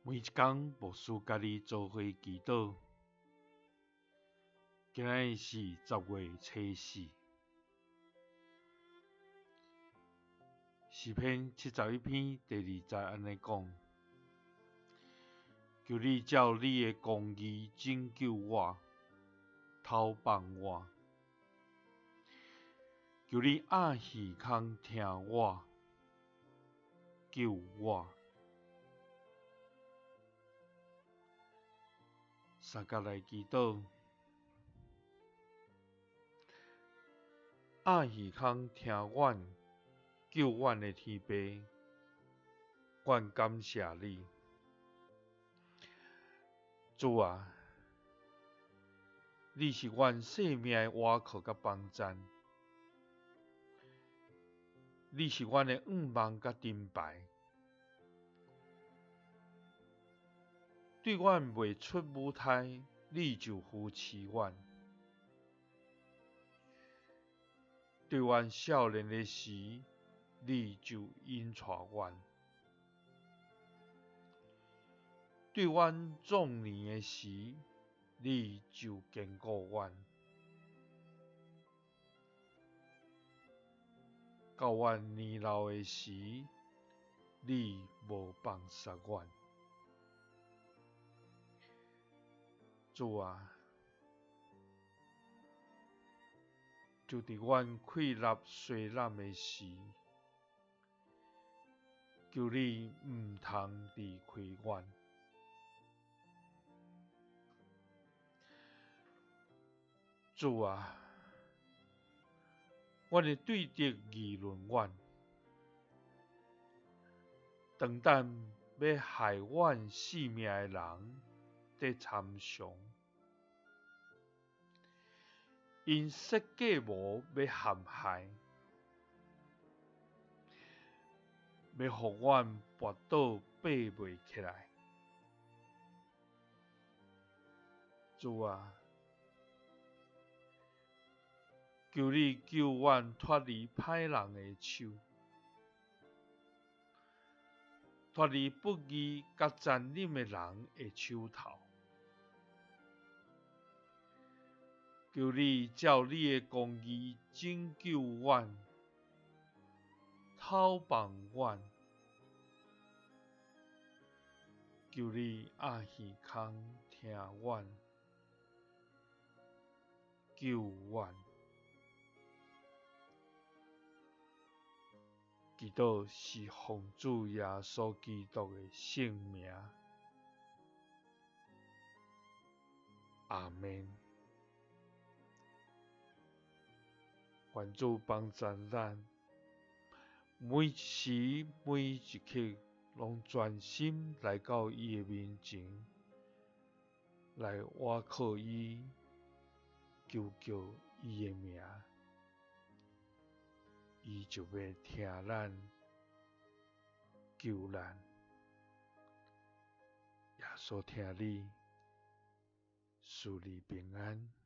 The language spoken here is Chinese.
每一天，牧师家己做伙祈祷。今仔是10月初4，诗篇71篇第2节安尼讲：求你照你的公义拯救我，透放我；求你按耳孔听我，救我。三角来祈祷，按耳孔听阮，救阮的天父，阮感谢你。主啊，你是阮生命的依靠甲帮站，你是阮的仰望甲顶牌。对阮未出母胎，你就扶持阮；对阮少年的时，你就引带阮；对阮壮年的时，你就坚固阮；到阮年老的时，你无放杀阮。主啊，就伫阮溃烂衰烂的时，求你毋通离开阮。主啊，阮的对敌议论阮，当等要害阮性命的人在参详，因设计谋要陷害，要互阮跋倒爬袂起来。主啊，求你救阮脱离歹人的手，脱离不义甲残忍的人的手头。求你照你的公义拯救阮，透放阮。求你按耳孔听阮，救阮。祈祷是奉主耶稣基督的圣名，阿们。愿主帮助咱，每时每一刻，拢专心来到伊的面前，来倚靠伊，求叫伊的名，伊就要听咱，救咱。耶稣听你，赐你平安。